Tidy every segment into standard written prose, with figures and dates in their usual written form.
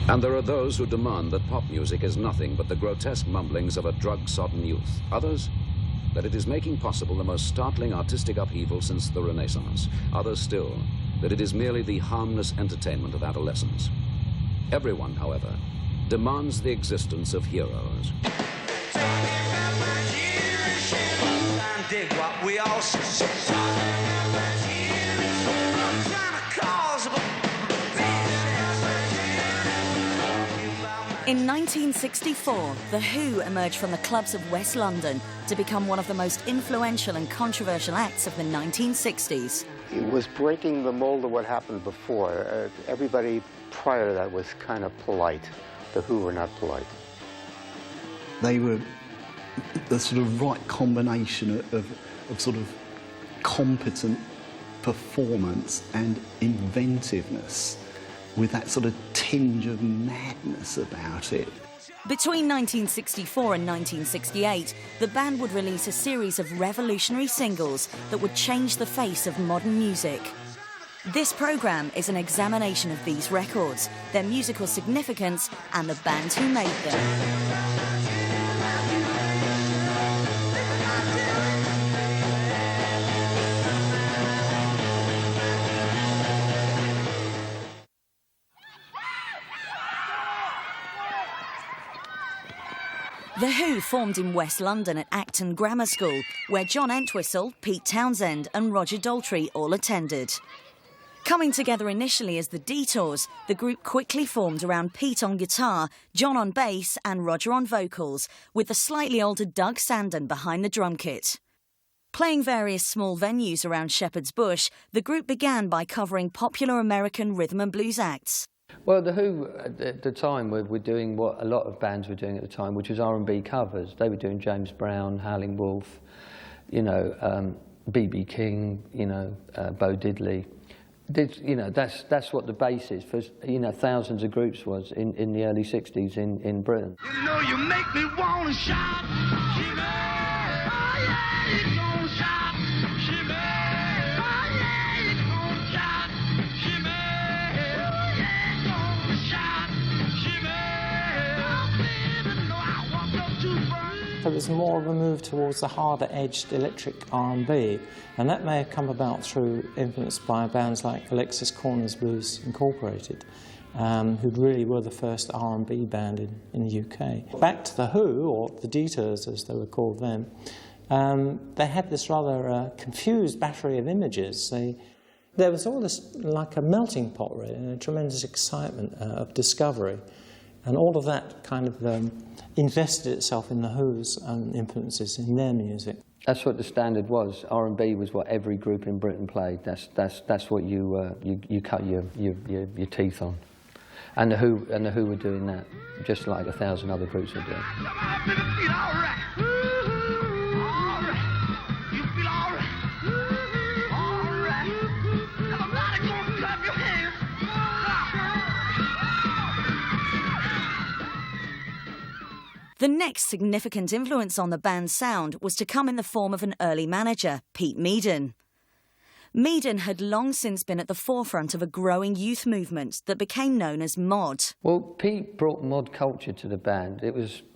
And there are those who demand that pop music is nothing but the grotesque mumblings of a drug-sodden youth. Others, that it is making possible the most startling artistic upheaval since the Renaissance. Others still, that it is merely the harmless entertainment of adolescence. Everyone, however, demands the existence of heroes. In 1964, The Who emerged from the clubs of West London to become one of the most influential and controversial acts of the 1960s. It was breaking the mold of what happened before. Everybody prior to that was kind of polite. The Who were not polite. They were the sort of right combination of sort of competent performance and inventiveness, with that sort of tinge of madness about it. Between 1964 and 1968, the band would release a series of revolutionary singles that would change the face of modern music. This programme is an examination of these records, their musical significance and the bands who made them. The Who formed in West London at Acton Grammar School, where John Entwistle, Pete Townshend and Roger Daltrey all attended. Coming together initially as the Detours, the group quickly formed around Pete on guitar, John on bass and Roger on vocals, with the slightly older Doug Sandon behind the drum kit. Playing various small venues around Shepherd's Bush, the group began by covering popular American rhythm and blues acts. Well, The Who at the time were doing what a lot of bands were doing at the time, which was R&B covers. They were doing James Brown, Howlin' Wolf, B.B. King, Bo Diddley. That's what the basis for thousands of groups was in the early '60s in Britain. You know you make me wanna shout, shiver, oh yeah, you gon' shout, shiver, oh yeah, you gon' shout, shiver, oh yeah, you gon' shout, shiver, oh baby, no, I walked up too far. There was more of a move towards the harder-edged electric R&B, and that may have come about through influence by bands like Alexis Corner's Blues Incorporated, who really were the first R&B band in the UK. Back to The Who, or the Detours as they were called then, they had this rather confused battery of images. There was all this like a melting pot, really, and a tremendous excitement of discovery. And all of that kind of invested itself in The Who's influences in their music. That's what the standard was. R&B was what every group in Britain played. That's what you cut your teeth on. And the Who were doing that, just like 1,000 other groups were doing. The next significant influence on the band's sound was to come in the form of an early manager, Pete Meaden. Meaden had long since been at the forefront of a growing youth movement that became known as mod. Well, Pete brought mod culture to the band.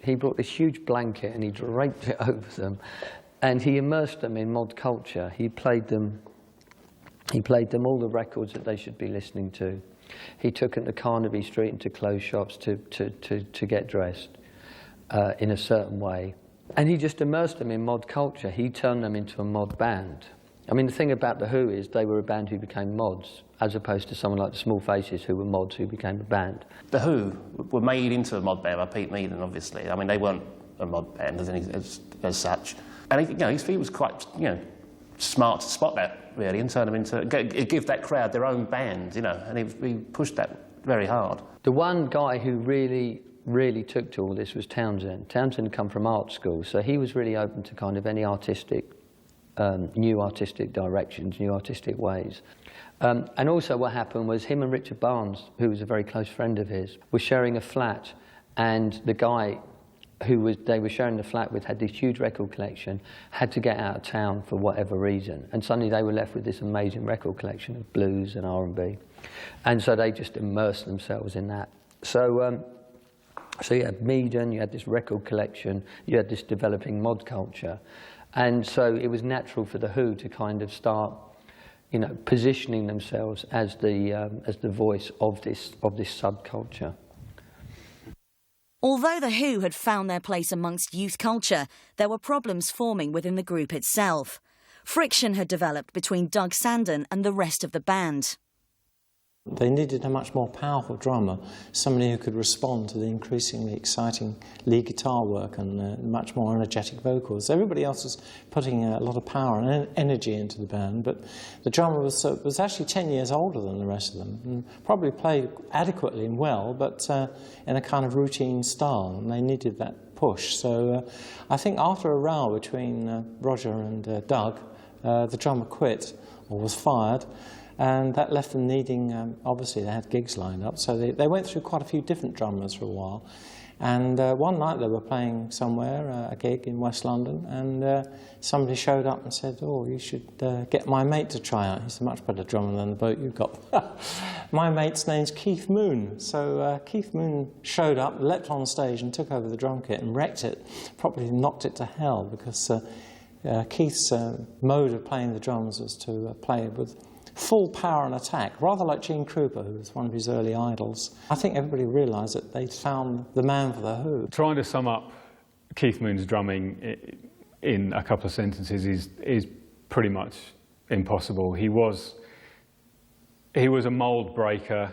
He brought this huge blanket and he draped it over them, and he immersed them in mod culture. He played them all the records that they should be listening to. He took them to Carnaby Street and to clothes shops to get dressed in a certain way. And he just immersed them in mod culture. He turned them into a mod band. I mean, the thing about The Who is they were a band who became mods, as opposed to someone like the Small Faces, who were mods who became a band. The Who were made into a mod band by Pete Meaden, obviously. I mean, they weren't a mod band as such. And he was quite, smart to spot that, really, and turn them into, give that crowd their own band, and he pushed that very hard. The one guy who really took to all this was Townshend. Townshend had come from art school, so he was really open to kind of any new artistic directions, new artistic ways. And also what happened was him and Richard Barnes, who was a very close friend of his, were sharing a flat, and the guy they were sharing the flat with had this huge record collection, had to get out of town for whatever reason, and suddenly they were left with this amazing record collection of blues and R&B. And so they just immersed themselves in that. So you had Meaden, you had this record collection, you had this developing mod culture, and so it was natural for the Who to kind of start, you know, positioning themselves as the voice of this subculture. Although the Who had found their place amongst youth culture, there were problems forming within the group itself. Friction had developed between Doug Sandon and the rest of the band. They needed a much more powerful drummer, somebody who could respond to the increasingly exciting lead guitar work and much more energetic vocals. Everybody else was putting a lot of power and energy into the band, but the drummer was actually 10 years older than the rest of them, and probably played adequately and well, but in a kind of routine style, and they needed that push. So I think after a row between Roger and Doug, the drummer quit, or was fired, and that left them needing, obviously they had gigs lined up, so they went through quite a few different drummers for a while. And one night they were playing somewhere, a gig in West London, and somebody showed up and said, "Oh, you should get my mate to try out. He's a much better drummer than the bloke you've got." My mate's name's Keith Moon. So Keith Moon showed up, leapt on stage and took over the drum kit and wrecked it, probably knocked it to hell, because Keith's mode of playing the drums was to play with full power and attack, rather like Gene Krupa, who was one of his early idols. I think everybody realised that they'd found the man for the Who. Trying to sum up Keith Moon's drumming in a couple of sentences is pretty much impossible. He was a mould breaker,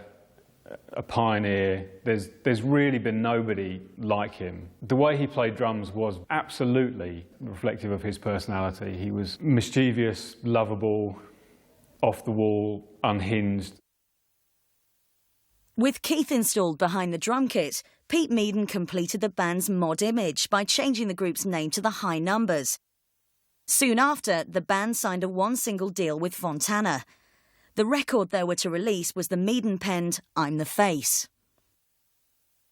a pioneer. There's really been nobody like him. The way he played drums was absolutely reflective of his personality. He was mischievous, lovable, off the wall, unhinged. With Keith installed behind the drum kit, Pete Meaden completed the band's mod image by changing the group's name to the High Numbers. Soon after, the band signed a one-single deal with Fontana. The record they were to release was the Meaden-penned I'm the Face.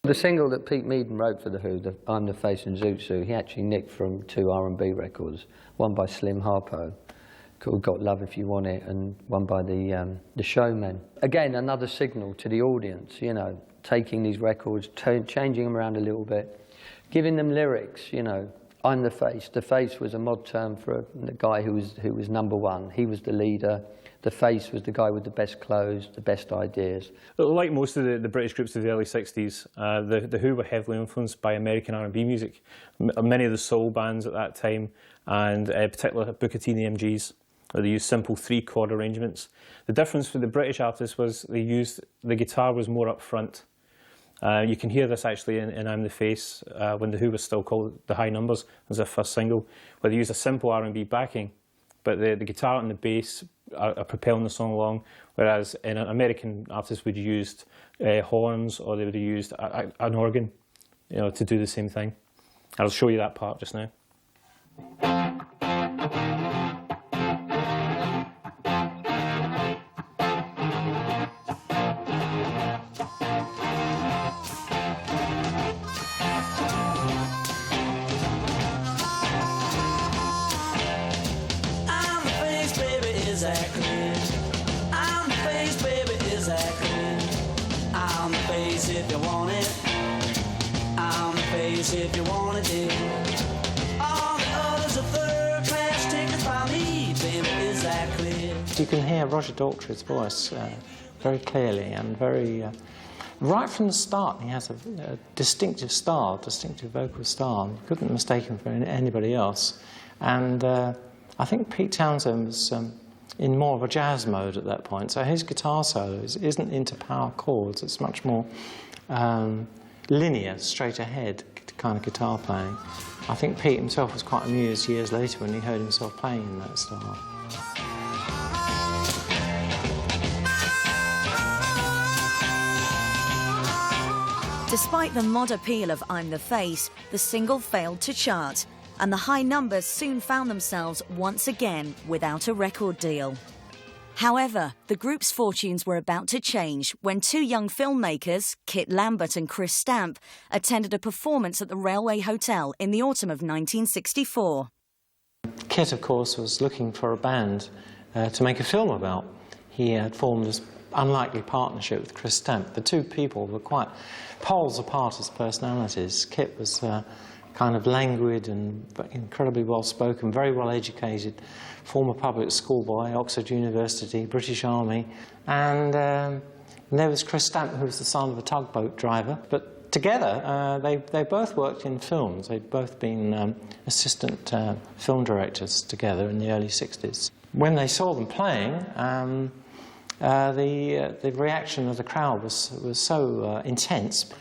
The single that Pete Meaden wrote for the Who, I'm the Face and Zoot Suit, he actually nicked from two R&B records, one by Slim Harpo, called Got Love If You Want It, and one by the Showmen. Again, another signal to the audience, you know, taking these records, changing them around a little bit, giving them lyrics, you know. I'm the Face. The Face was a mod term for the guy who was number one. He was the leader. The Face was the guy with the best clothes, the best ideas. Like most of the British groups of the early 60s, the Who were heavily influenced by American R&B music. Many of the soul bands at that time, and particularly Booker T and the MGs. They used simple three-chord arrangements. The difference for the British artists was the guitar was more up front. You can hear this actually in I'm the Face, when the Who was still called the High Numbers as their first single, where they used a simple R&B backing, but the guitar and the bass are propelling the song along, whereas in American artists would have used horns, or they would have used an organ, you know, to do the same thing. I'll show you that part just now. If you want it, dear. All the others are third-class tickets by me, baby, is that clear? You can hear Roger Daltrey's voice very clearly and very... right from the start, he has a distinctive style, distinctive vocal style. You couldn't mistake him for anybody else. And I think Pete Townshend was in more of a jazz mode at that point, so his guitar solo isn't into power chords, it's much more linear, straight ahead kind of guitar playing. I think Pete himself was quite amused years later when he heard himself playing in that style. Despite the mod appeal of I'm the Face, the single failed to chart, and the High Numbers soon found themselves once again without a record deal. However, the group's fortunes were about to change when two young filmmakers, Kit Lambert and Chris Stamp, attended a performance at the Railway Hotel in the autumn of 1964. Kit, of course, was looking for a band to make a film about. He had formed unlikely partnership with Chris Stamp. The two people were quite poles apart as personalities. Kit was kind of languid and incredibly well-spoken, very well-educated, former public schoolboy, Oxford University, British Army, and there was Chris Stamp, who was the son of a tugboat driver. But together, they both worked in films. They'd both been assistant film directors together in the early 60s. When they saw them playing, the reaction of the crowd was so intense.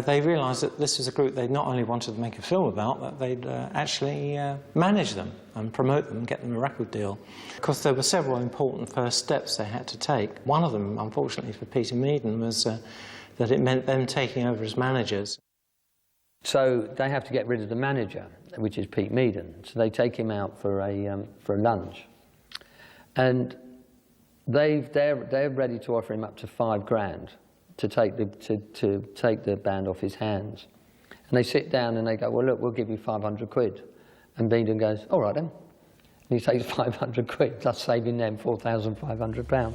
They realised that this was a group they not only wanted to make a film about, but they'd actually manage them and promote them and get them a record deal. Because there were several important first steps they had to take. One of them, unfortunately for Peter Meaden, was that it meant them taking over as managers. So they have to get rid of the manager, which is Pete Meaden. So they take him out for a lunch. And they're ready to offer him up to $5,000 to take the band off his hands. And they sit down and they go, well, look, we'll give you 500 quid. And Meaden goes, all right then. And he takes 500 quid, thus saving them £4,500.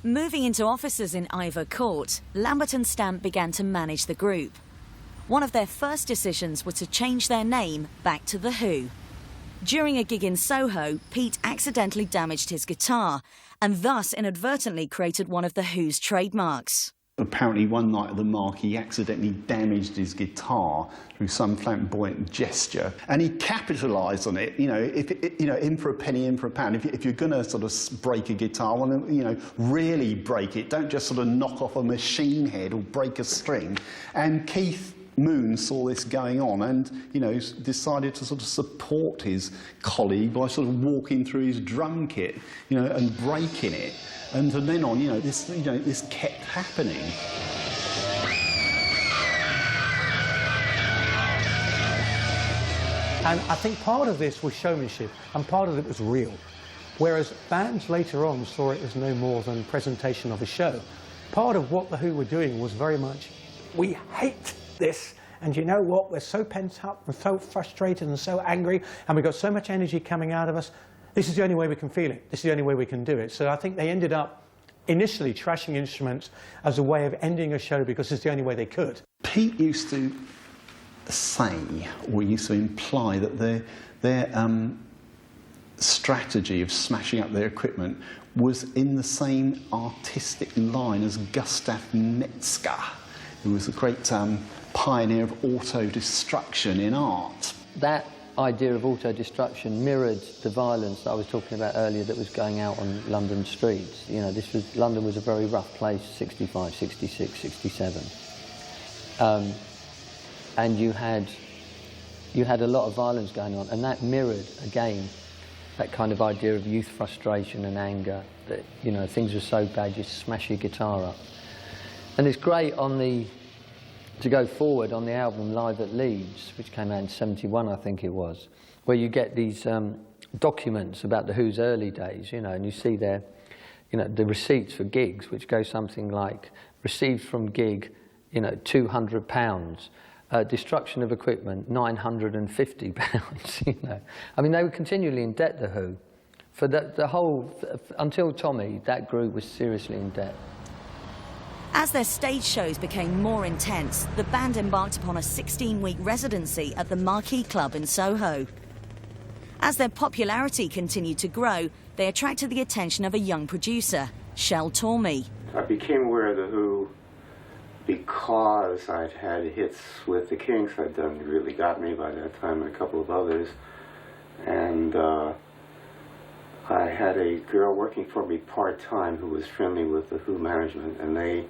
Moving into offices in Ivor Court, Lambert and Stamp began to manage the group. One of their first decisions was to change their name back to The Who. During a gig in Soho, Pete accidentally damaged his guitar and thus inadvertently created one of The Who's trademarks. Apparently one night at the Mark he accidentally damaged his guitar through some flamboyant gesture, and he capitalised on it. You know, in for a penny, in for a pound. If you're going to sort of break a guitar, well, you know, really break it. Don't just sort of knock off a machine head or break a string. And Keith Moon saw this going on and, you know, decided to sort of support his colleague by sort of walking through his drum kit, you know, and breaking it. And from then on, this kept happening. And I think part of this was showmanship, and part of it was real. Whereas bands later on saw it as no more than presentation of a show. Part of what The Who were doing was very much, we hate this, and you know what, we're so pent up, we're so frustrated and so angry, and we've got so much energy coming out of us. This is the only way we can feel it. This is the only way we can do it. So I think they ended up initially trashing instruments as a way of ending a show because it's the only way they could. Pete used to say, or used to imply, that their strategy of smashing up their equipment was in the same artistic line as Gustav Metzger, who was a great pioneer of auto-destruction in art. That idea of auto-destruction mirrored the violence that I was talking about earlier that was going out on London streets. You know, London was a very rough place, 65, 66, 67. And you had a lot of violence going on, and that mirrored, again, that kind of idea of youth frustration and anger, that, you know, things are so bad, you smash your guitar up. And it's great to go forward on the album Live at Leeds, which came out in '71, I think it was, where you get these documents about The Who's early days, you know, and you see their, you know, the receipts for gigs, which go something like, received from gig, you know, £200, destruction of equipment, £950, you know. I mean, they were continually in debt, The Who. For the whole, until Tommy, that group was seriously in debt. As their stage shows became more intense, the band embarked upon a 16-week residency at the Marquee Club in Soho. As their popularity continued to grow, they attracted the attention of a young producer, Shel Talmy. I became aware of The Who because I'd had hits with the Kinks. I'd done Really Got Me by that time and a couple of others. And I had a girl working for me part-time who was friendly with The Who management, and they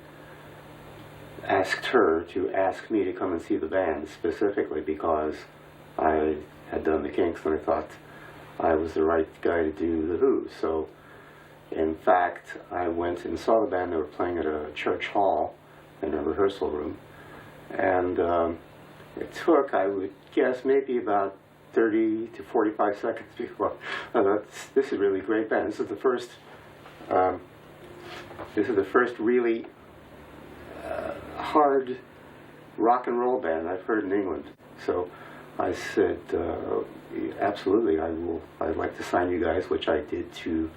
asked her to ask me to come and see the band, specifically because I had done the Kinks and I thought I was the right guy to do The Who. So, in fact, I went and saw the band. They were playing at a church hall in a rehearsal room, and it took, I would guess, maybe about 30 to 45 seconds before I thought, this is a really great band. This is the first really hard rock and roll band I've heard in England. So I said, absolutely, I'd like to sign you guys, which I did to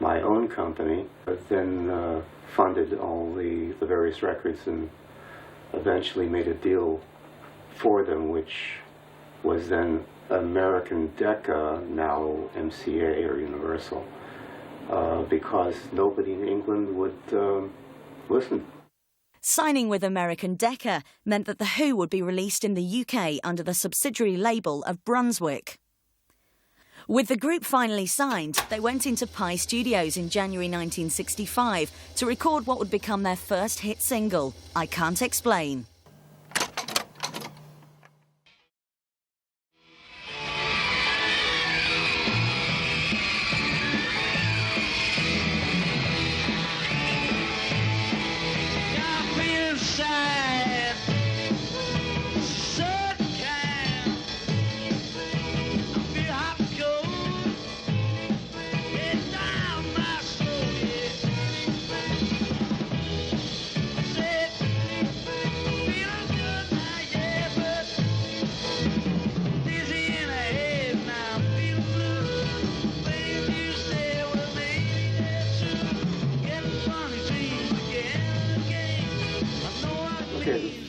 my own company, but then funded all the various records and eventually made a deal for them, which was then American Decca, now MCA or Universal, because nobody in England would listen. Signing with American Decca meant that The Who would be released in the UK under the subsidiary label of Brunswick. With the group finally signed, they went into Pi Studios in January 1965 to record what would become their first hit single, I Can't Explain.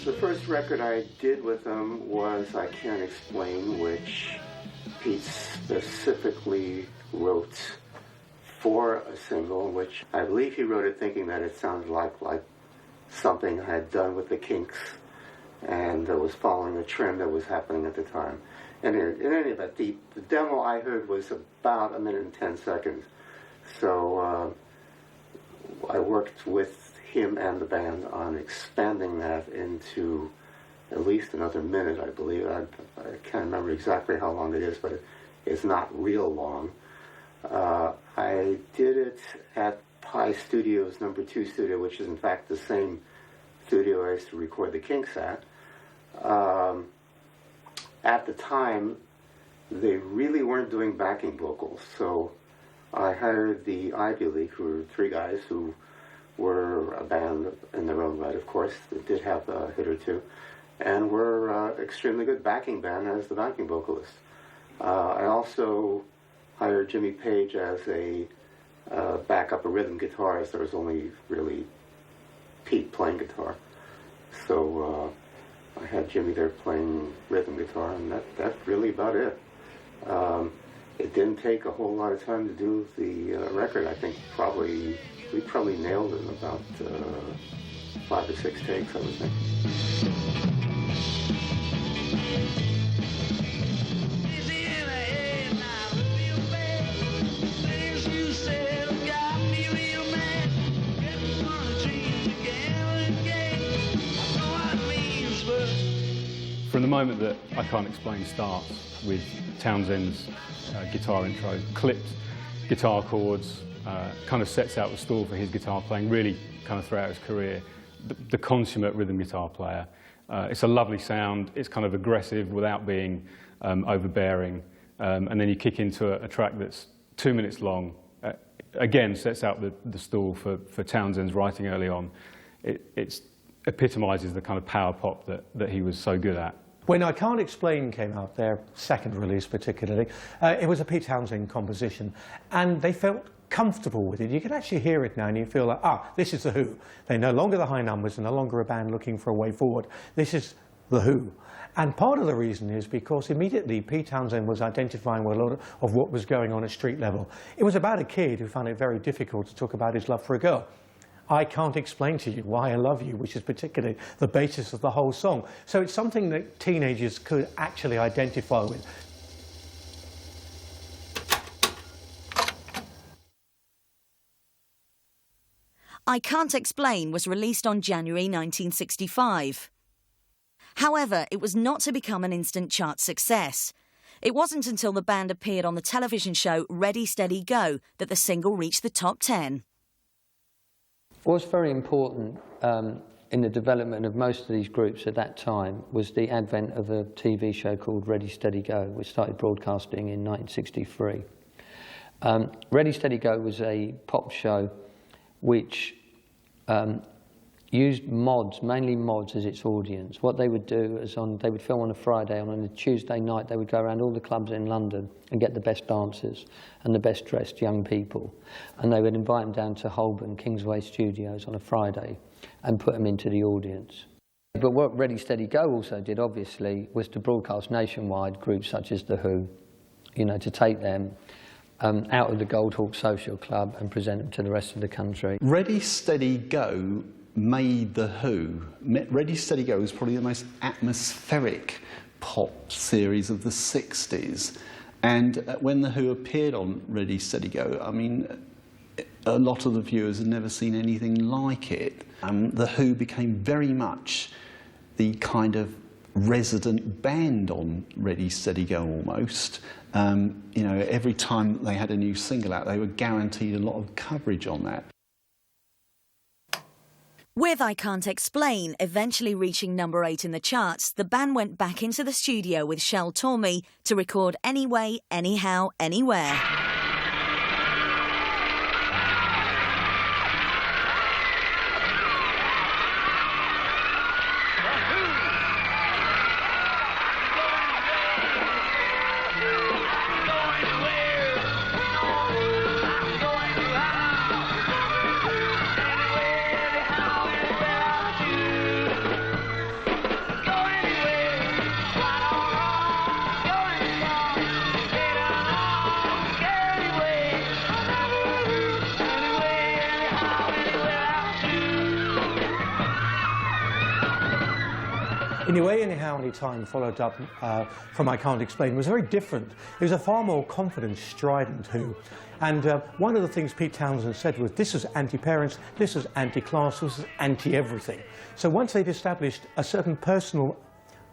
The first record I did with them was I Can't Explain, which Pete specifically wrote for a single, which I believe he wrote it thinking that it sounded like something I had done with the Kinks, and was following a trend that was happening at the time. And in any event, the demo I heard was about 1 minute and 10 seconds. So I worked with him and the band on expanding that into at least another minute, I believe. I can't remember exactly how long it is, but it's not real long. I did it at Pi Studios number 2 studio, which is in fact the same studio I used to record the Kinks at. At the time, they really weren't doing backing vocals, so I hired the Ivy League, who were 3 guys who were a band in their own right, of course. They did have a hit or two, and were extremely good backing band as the backing vocalist. I also hired Jimmy Page as a backup, a rhythm guitarist. There was only really Pete playing guitar. So I had Jimmy there playing rhythm guitar, and that's really about it. It didn't take a whole lot of time to do the record. I think we probably nailed it in about 5 or 6 takes, I would think. From the moment that I Can't Explain starts with Townshend's guitar intro, clipped guitar chords, kind of sets out the stall for his guitar playing really kind of throughout his career. The consummate rhythm guitar player. It's a lovely sound, it's kind of aggressive without being overbearing, and then you kick into a track that's 2 minutes long. Again, sets out the stall for Townshend's writing early on. It epitomises the kind of power pop that he was so good at. When I Can't Explain came out, their second release particularly, it was a Pete Townshend composition, and they felt comfortable with it. You can actually hear it now and you feel like, this is The Who. They're no longer the High Numbers, they're no longer a band looking for a way forward. This is The Who. And part of the reason is because immediately Pete Townshend was identifying with a lot of what was going on at street level. It was about a kid who found it very difficult to talk about his love for a girl. I can't explain to you why I love you, which is particularly the basis of the whole song. So it's something that teenagers could actually identify with. I Can't Explain was released on January 1965. However, it was not to become an instant chart success. It wasn't until the band appeared on the television show Ready, Steady, Go that the single reached the top 10. What's very important in the development of most of these groups at that time was the advent of a TV show called Ready, Steady, Go, which started broadcasting in 1963. Ready, Steady, Go was a pop show which used mods, mainly mods, as its audience. What they would do is they would film on a Friday, and on a Tuesday night they would go around all the clubs in London and get the best dancers and the best dressed young people, and they would invite them down to Holborn Kingsway Studios on a Friday and put them into the audience. But what Ready Steady Go also did, obviously, was to broadcast nationwide groups such as The Who, you know, to take them out of the Goldhawk Social Club and present them to the rest of the country. Ready Steady Go made The Who. Ready Steady Go was probably the most atmospheric pop series of the 60s. And when The Who appeared on Ready Steady Go, I mean, a lot of the viewers had never seen anything like it. The Who became very much the kind of resident band on Ready Steady Go almost. You know, every time they had a new single out, they were guaranteed a lot of coverage on that. With I Can't Explain eventually reaching number 8 in the charts, the band went back into the studio with Shel Talmy to record Anyway, Anyhow, Anywhere. Anyway, Anyhow, Anytime, followed up from I Can't Explain, was very different. It was a far more confident, strident Who. And one of the things Pete Townshend said was, this is anti-parents, this is anti-class, this is anti-everything. So once they'd established a certain personal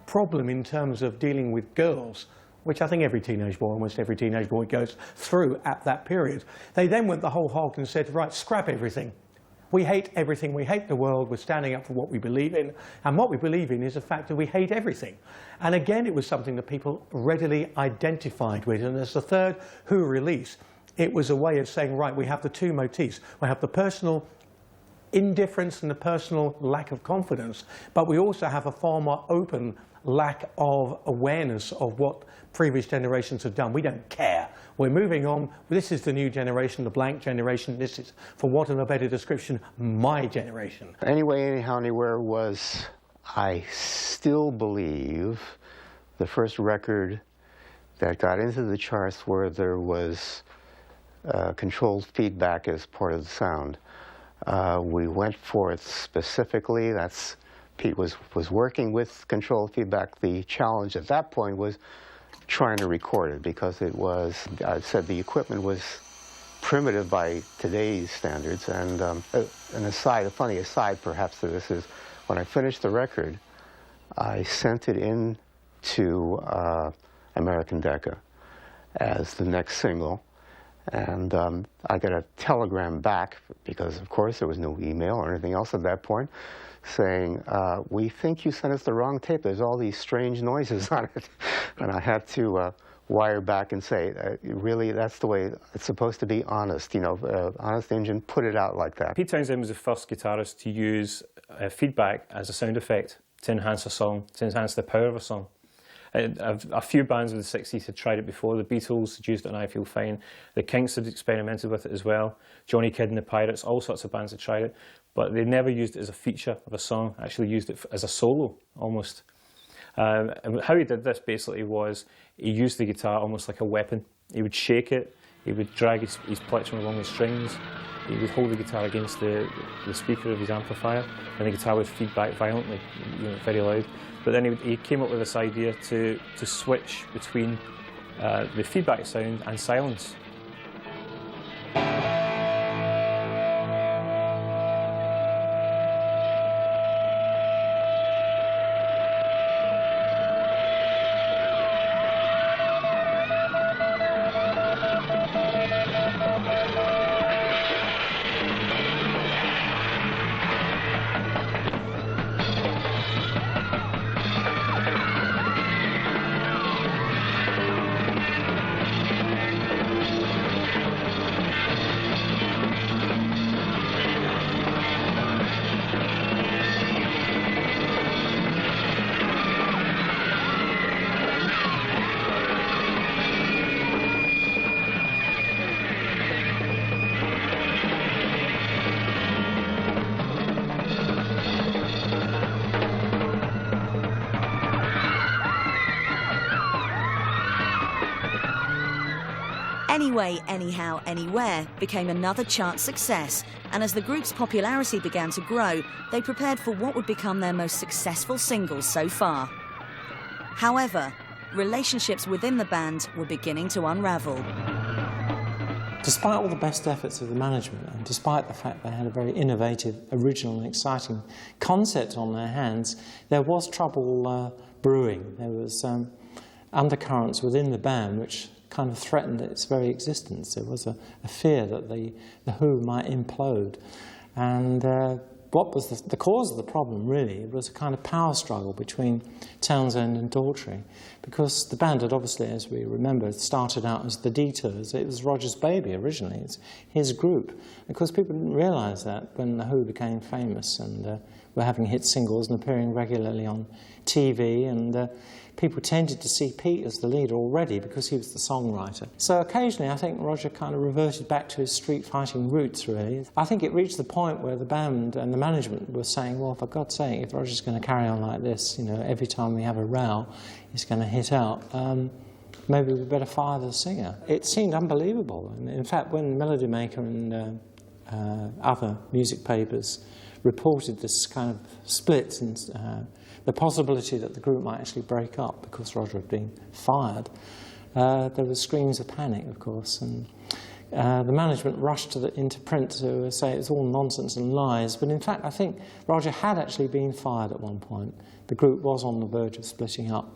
problem in terms of dealing with girls, which I think every teenage boy, almost every teenage boy goes through at that period, they then went the whole hog and said, right, scrap everything. We hate everything, we hate the world, we're standing up for what we believe in, and what we believe in is the fact that we hate everything. And again, it was something that people readily identified with, and as the third Who release, it was a way of saying, right, we have the two motifs. We have the personal indifference and the personal lack of confidence, but we also have a far more open lack of awareness of what previous generations have done. We don't care. We're moving on. This is the new generation, the blank generation. This is, for want of a better description, my generation. Anyway, Anyhow, Anywhere was, I still believe, the first record that got into the charts where there was controlled feedback as part of the sound. We went for it specifically. That's Pete was working with controlled feedback. The challenge at that point was trying to record it because it was, I said, the equipment was primitive by today's standards. And an aside, a funny aside perhaps to this is, when I finished the record, I sent it in to American Decca as the next single. And I got a telegram back, because of course there was no email or anything else at that point, saying, we think you sent us the wrong tape. There's all these strange noises on it. And I had to wire back and say, really, that's the way it's supposed to be, honest. You know, Honest Engine put it out like that. Pete Townshend was the first guitarist to use feedback as a sound effect to enhance a song, to enhance the power of a song. A few bands of the 60s had tried it before. The Beatles had used it on I Feel Fine. The Kinks had experimented with it as well. Johnny Kidd and the Pirates, all sorts of bands had tried it. But they never used it as a feature of a song, actually used it as a solo, almost. And how he did this, basically, was he used the guitar almost like a weapon. He would shake it, he would drag his plectrum along the strings, he would hold the guitar against the speaker of his amplifier, and the guitar would feedback violently, you know, very loud. But then he came up with this idea to switch between the feedback sound and silence. Anyway, Anyhow, Anywhere became another chart success, and as the group's popularity began to grow, they prepared for what would become their most successful single so far. However, relationships within the band were beginning to unravel. Despite all the best efforts of the management, and despite the fact they had a very innovative, original and exciting concept on their hands, there was trouble brewing. There was undercurrents within the band which kind of threatened its very existence. There was a fear that the Who might implode. And what was the cause of the problem, really, was a kind of power struggle between Townshend and Daltrey, because the band had obviously, as we remember, started out as the Detours. It was Roger's baby originally. It's his group. And of course, people didn't realise that when the Who became famous and were having hit singles and appearing regularly on TV, and people tended to see Pete as the leader already because he was the songwriter. So occasionally I think Roger kind of reverted back to his street fighting roots, really. I think it reached the point where the band and the management were saying, well, for God's sake, if Roger's going to carry on like this, you know, every time we have a row, he's going to hit out, maybe we better fire the singer. It seemed unbelievable. And in fact, when Melody Maker and other music papers reported this kind of split and the possibility that the group might actually break up because Roger had been fired, there were screams of panic, of course, and the management rushed into print to say it's all nonsense and lies, but in fact I think Roger had actually been fired at one point. The group was on the verge of splitting up,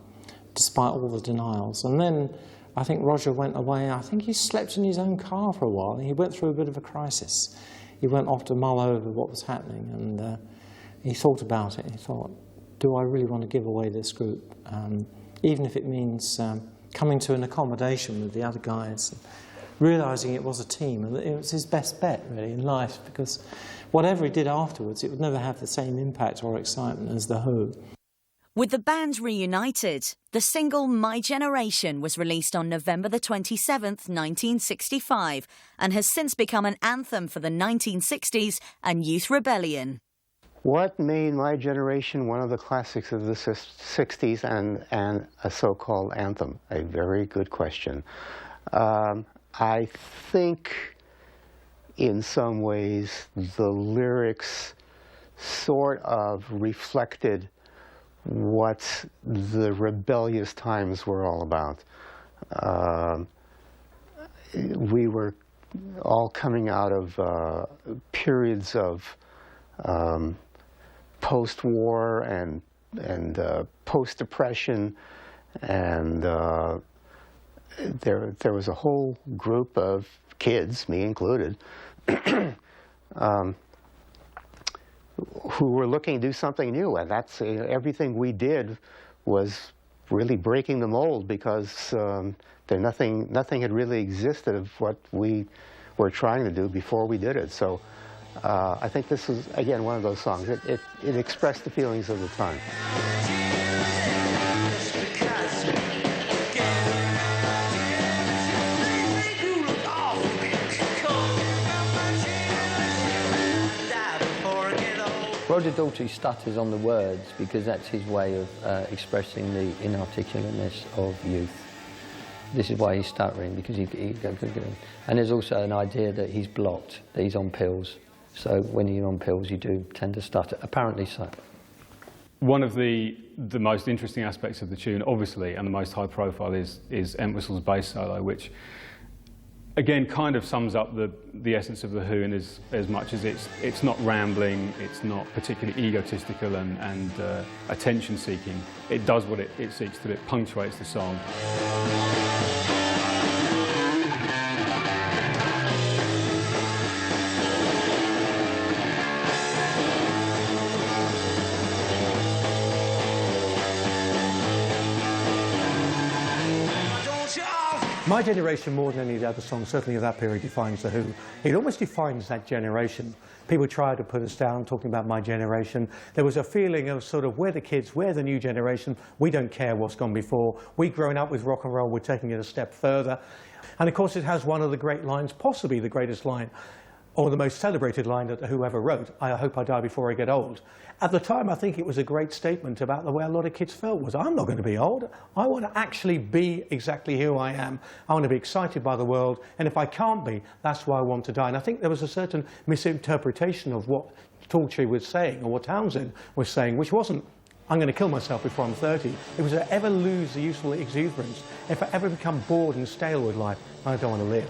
despite all the denials. And then I think Roger went away. I think he slept in his own car for a while, and he went through a bit of a crisis. He went off to mull over what was happening, and he thought about it. He thought, do I really want to give away this group, even if it means coming to an accommodation with the other guys, and realising it was a team, and that it was his best bet, really, in life, because whatever he did afterwards, it would never have the same impact or excitement as The Who. With the band reunited, the single My Generation was released on November the 27th, 1965, and has since become an anthem for the 1960s and youth rebellion. What made My Generation one of the classics of the 60s and a so-called anthem? A very good question. I think in some ways the lyrics sort of reflected what the rebellious times were all about. We were all coming out of periods of post-war and post-depression, and there was a whole group of kids, me included, who were looking to do something new, and that's everything we did was really breaking the mold, because nothing had really existed of what we were trying to do before we did it. So I think this is, again, one of those songs. It expressed the feelings of the time. Roger Daltrey stutters on the words because that's his way of expressing the inarticulateness of youth. This is why he's stuttering, because and there's also an idea that he's blocked, that he's on pills. So when you're on pills, you do tend to stutter, apparently so. One of the most interesting aspects of the tune, obviously, and the most high profile is Entwistle's bass solo, which again kind of sums up the essence of The Who, in as much as it's not rambling, it's not particularly egotistical and attention seeking. It does what it seeks to do. It punctuates the song. My Generation, more than any of the other songs, certainly of that period, defines The Who. It almost defines that generation. People tried to put us down talking about My Generation. There was a feeling of sort of, we're the kids, we're the new generation, we don't care what's gone before. We've grown up with rock and roll, we're taking it a step further. And of course it has one of the great lines, possibly the greatest line or the most celebrated line that whoever wrote, I hope I die before I get old. At the time, I think it was a great statement about the way a lot of kids felt was, I'm not going to be old. I want to actually be exactly who I am. I want to be excited by the world, and if I can't be, that's why I want to die. And I think there was a certain misinterpretation of what Daltrey was saying, or what Townshend was saying, which wasn't, I'm going to kill myself before I'm 30. It was, to ever lose the useful exuberance. If I ever become bored and stale with life, I don't want to live.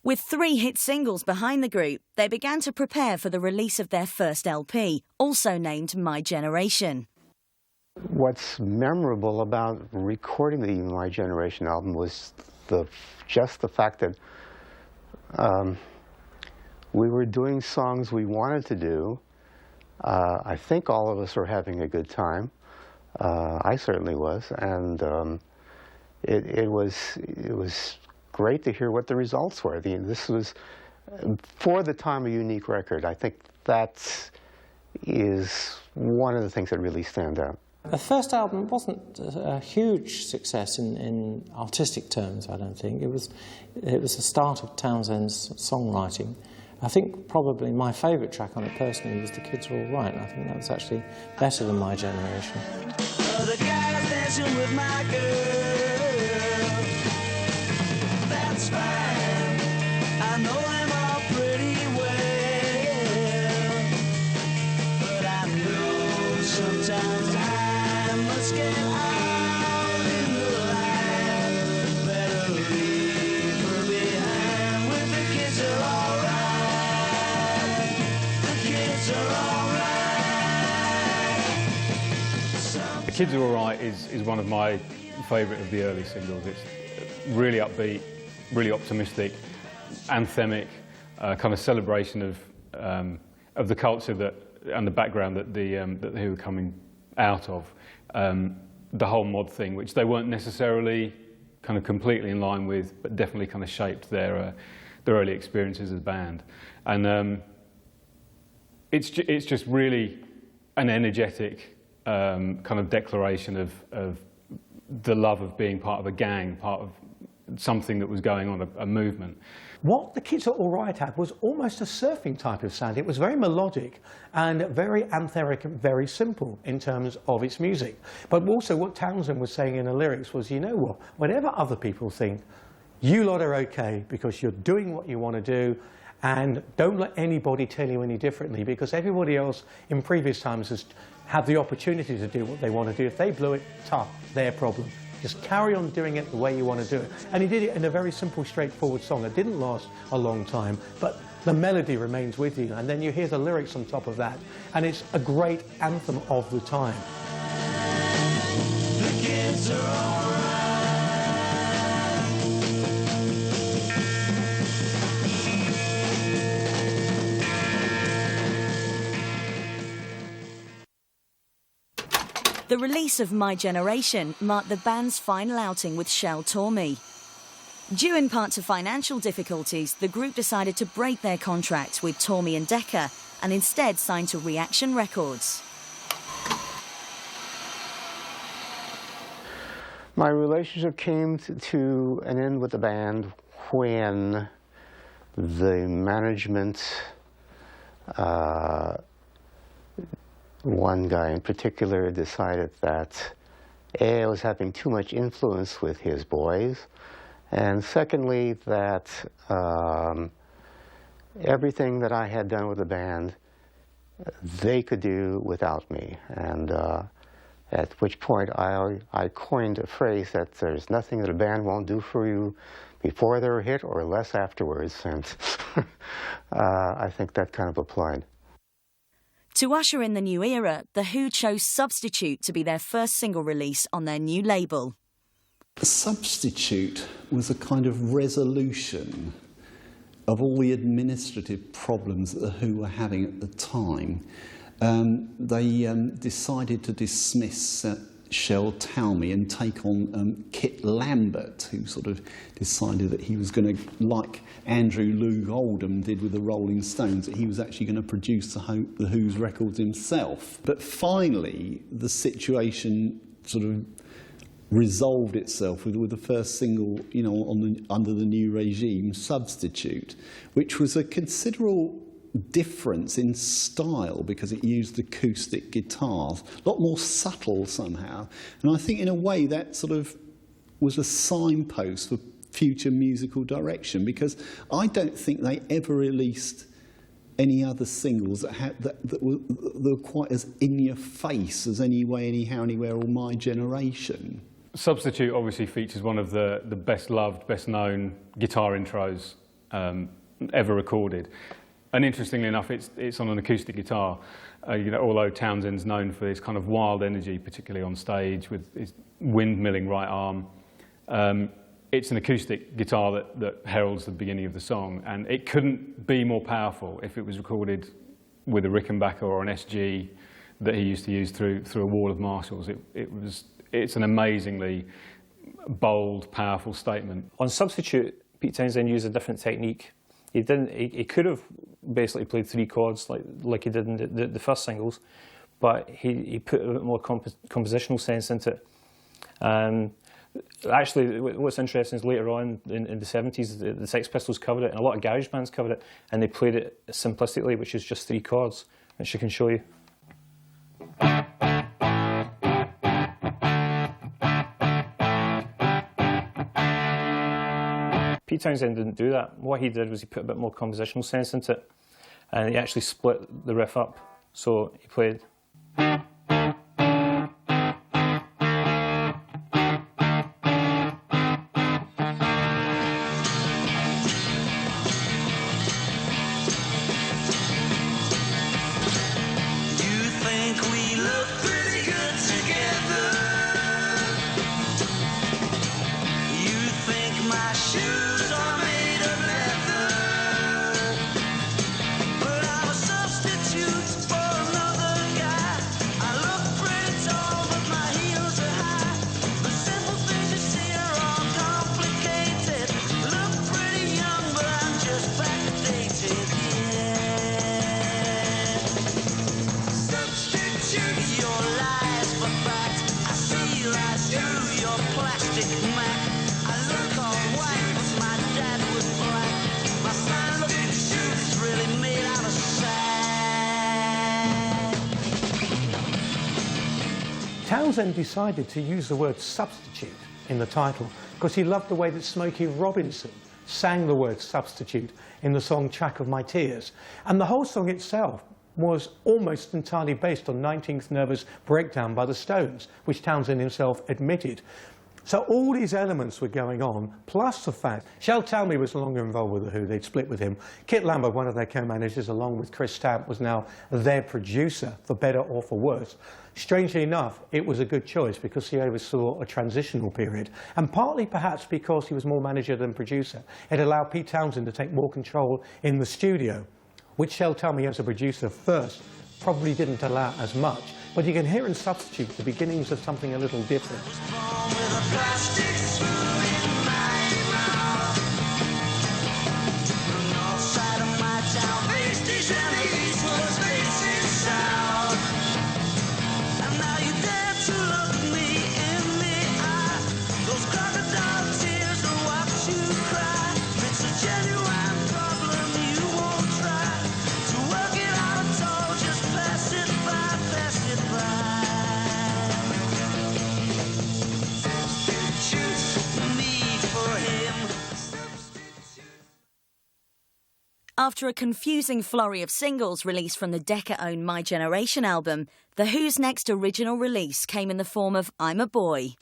With 3 hit singles behind the group, they began to prepare for the release of their first LP, also named My Generation. What's memorable about recording the My Generation album was just the fact that we were doing songs we wanted to do. I think all of us were having a good time. I certainly was, and it was great to hear what the results were. This was, for the time, a unique record. I think that is one of the things that really stand out. The first album wasn't a huge success in artistic terms, I don't think. It was the start of Townshend's songwriting. I think probably my favourite track on it personally was The Kids Are All Right. I think that was actually better than My Generation. The guy's dancing with my girl. That's fine. I know them all pretty well. But I know sometimes I must get out in the line. Better leave her behind when the kids are all right. The kids are all right. The Kids Are All Right is one of my favourite of the early singles. It's really upbeat, really optimistic, anthemic, kind of celebration of the culture that and the background that the Who were coming out of. The whole mod thing, which they weren't necessarily kind of completely in line with, but definitely kind of shaped their early experiences as a band. And it's just really an energetic kind of declaration of the love of being part of a gang, part of something that was going on, a movement. What The Kids Are All Right had was almost a surfing type of sound. It was very melodic and very anthemic and very simple in terms of its music. But also what Townshend was saying in the lyrics was, you know what, whatever other people think, you lot are okay because you're doing what you want to do, and don't let anybody tell you any differently, because everybody else in previous times has had the opportunity to do what they want to do. If they blew it, tough, their problem. Just carry on doing it the way you want to do it. And he did it in a very simple, straightforward song. It didn't last a long time, but the melody remains with you. And then you hear the lyrics on top of that. And it's a great anthem of the time. The kids are all right. The release of My Generation marked the band's final outing with Shell Torme. Due in part to financial difficulties, the group decided to break their contract with Torme and Decca and instead signed to Reaction Records. My relationship came to an end with the band when the management, one guy in particular, decided that A, I was having too much influence with his boys, and secondly, that everything that I had done with the band, they could do without me. And at which point I coined a phrase that there's nothing that a band won't do for you before they're hit or less afterwards, and I think that kind of applied. To usher in the new era, The Who chose Substitute to be their first single release on their new label. Substitute was a kind of resolution of all the administrative problems that The Who were having at the time. They decided to dismiss Shell Talmy and take on Kit Lambert, who sort of decided that he was going to, like Andrew Loog Oldham did with the Rolling Stones, that he was actually going to produce the Who's records himself. But finally, the situation sort of resolved itself with the first single, you know, under the new regime, Substitute, which was a considerable difference in style because it used acoustic guitars, a lot more subtle somehow. And I think in a way that sort of was a signpost for future musical direction, because I don't think they ever released any other singles that were quite as in your face as Anyway, Anyhow, Anywhere or My Generation. Substitute obviously features one of the best loved, best known guitar intros ever recorded. And interestingly enough, it's on an acoustic guitar. You know, although Townshend's known for his kind of wild energy, particularly on stage with his windmilling right arm, it's an acoustic guitar that heralds the beginning of the song, and it couldn't be more powerful if it was recorded with a Rickenbacker or an SG that he used to use through a wall of Marshalls. It's an amazingly bold, powerful statement. On Substitute, Pete Townshend used a different technique. He could have basically played 3 chords like he did in the first singles, but he put a bit more compositional sense into it. Actually, what's interesting is later on in the 70s, the Sex Pistols covered it, and a lot of garage bands covered it, and they played it simplistically, which is just 3 chords, which I can show you. Pete Townshend didn't do that. What he did was he put a bit more compositional sense into it, and he actually split the riff up. So he played. Townshend decided to use the word substitute in the title because he loved the way that Smokey Robinson sang the word substitute in the song Track of My Tears. And the whole song itself was almost entirely based on 19th Nervous Breakdown by the Stones, which Townshend himself admitted. So all these elements were going on, plus the fact Shell Talmy was no longer involved with The Who, they'd split with him. Kit Lambert, one of their co-managers, along with Chris Stamp, was now their producer, for better or for worse. Strangely enough, it was a good choice because he oversaw a transitional period, and partly perhaps because he was more manager than producer. It allowed Pete Townshend to take more control in the studio, which Shell Talmy as a producer first probably didn't allow as much. But you can hear in Substitute the beginnings of something a little different. After a confusing flurry of singles released from the Decca-owned My Generation album, The Who's next original release came in the form of I'm a Boy.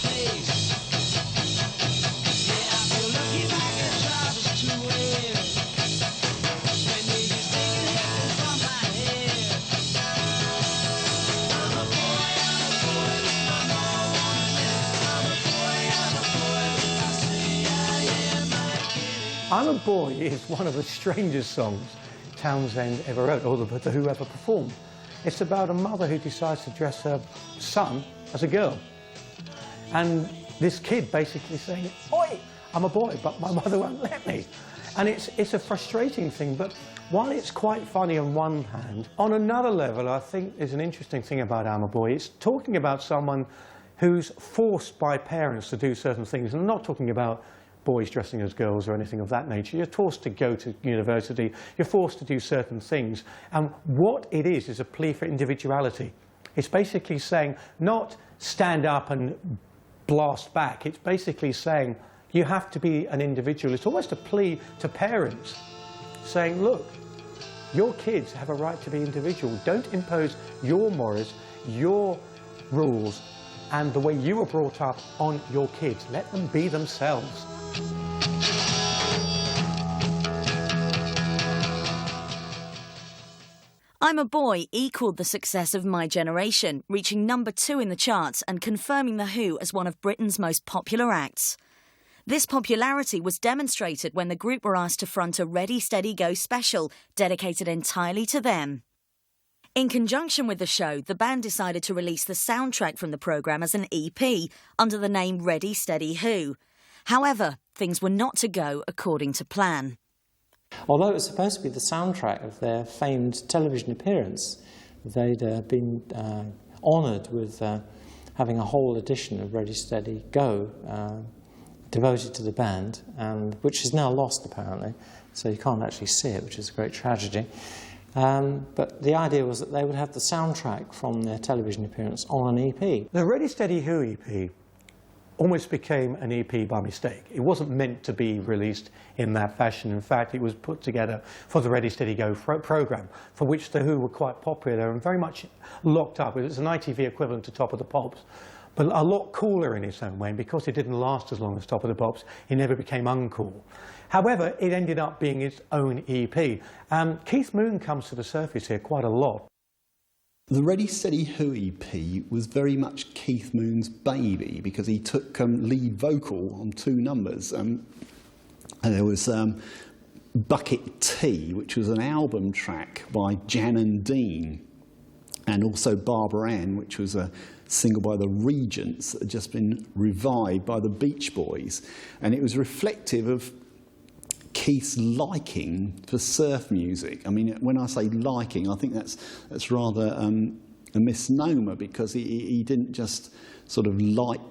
Face. I'm a Boy is one of the strangest songs Townshend ever wrote, or the Who ever performed. It's about a mother who decides to dress her son as a girl. And this kid basically saying, "Oi, I'm a boy, but my mother won't let me." And it's a frustrating thing, but while it's quite funny on one hand, on another level, I think there's an interesting thing about I'm a Boy. It's talking about someone who's forced by parents to do certain things. And I'm not talking about boys dressing as girls or anything of that nature. You're forced to go to university. You're forced to do certain things. And what it is a plea for individuality. It's basically saying, not stand up and blast back. It's basically saying, you have to be an individual. It's almost a plea to parents, saying, look, your kids have a right to be individual. Don't impose your morals, your rules, and the way you were brought up on your kids. Let them be themselves. I'm a Boy equalled the success of My Generation, reaching #2 in the charts and confirming The Who as one of Britain's most popular acts. This popularity was demonstrated when the group were asked to front a Ready, Steady, Go special dedicated entirely to them. In conjunction with the show, the band decided to release the soundtrack from the programme as an EP under the name Ready, Steady, Who. However, things were not to go according to plan. Although it was supposed to be the soundtrack of their famed television appearance, they'd been honoured with having a whole edition of Ready, Steady, Go devoted to the band, and which is now lost apparently, so you can't actually see it, which is a great tragedy. But the idea was that they would have the soundtrack from their television appearance on an EP. The Ready, Steady, Who EP almost became an EP by mistake. It wasn't meant to be released in that fashion. In fact, it was put together for the Ready, Steady, Go programme, for which the Who were quite popular and very much locked up. It was an ITV equivalent to Top of the Pops, but a lot cooler in its own way, and because it didn't last as long as Top of the Pops, it never became uncool. However, it ended up being its own EP. Keith Moon comes to the surface here quite a lot. The Ready, Steady, Who EP was very much Keith Moon's baby because he took lead vocal on 2 numbers. And there was Bucket Tea, which was an album track by Jan and Dean, and also Barbara Ann, which was a single by the Regents that had just been revived by the Beach Boys. And it was reflective of Keith's liking for surf music. I mean, when I say liking, I think that's rather a misnomer, because he didn't just sort of like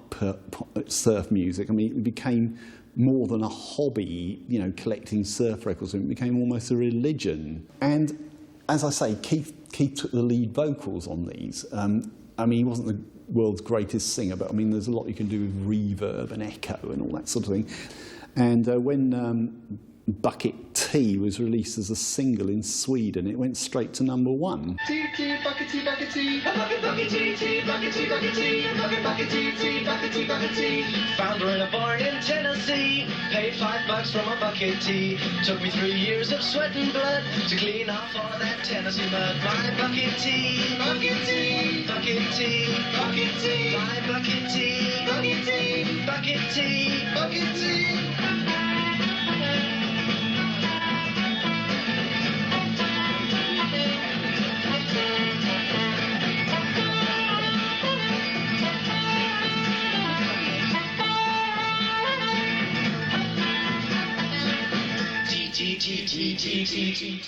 surf music. I mean, it became more than a hobby, you know, collecting surf records. It became almost a religion. And as I say, Keith took the lead vocals on these. I mean, he wasn't the world's greatest singer, but I mean, there's a lot you can do with reverb and echo and all that sort of thing. And when Bucket Tea was released as a single in Sweden, it went straight to #1. Tea, tea, bucket tea, bucket tea. Bucket, bucket tea, tea, bucket tea, bucket tea. Bucket, bucket tea, tea, bucket tea, bucket tea. Found her in a barn in Tennessee. Paid $5 for my bucket tea. Took me 3 years of sweat and blood to clean off all of that Tennessee mud. My bucket tea, bucket tea, bucket tea, bucket tea. My bucket tea, bucket tea, bucket tea, bucket tea.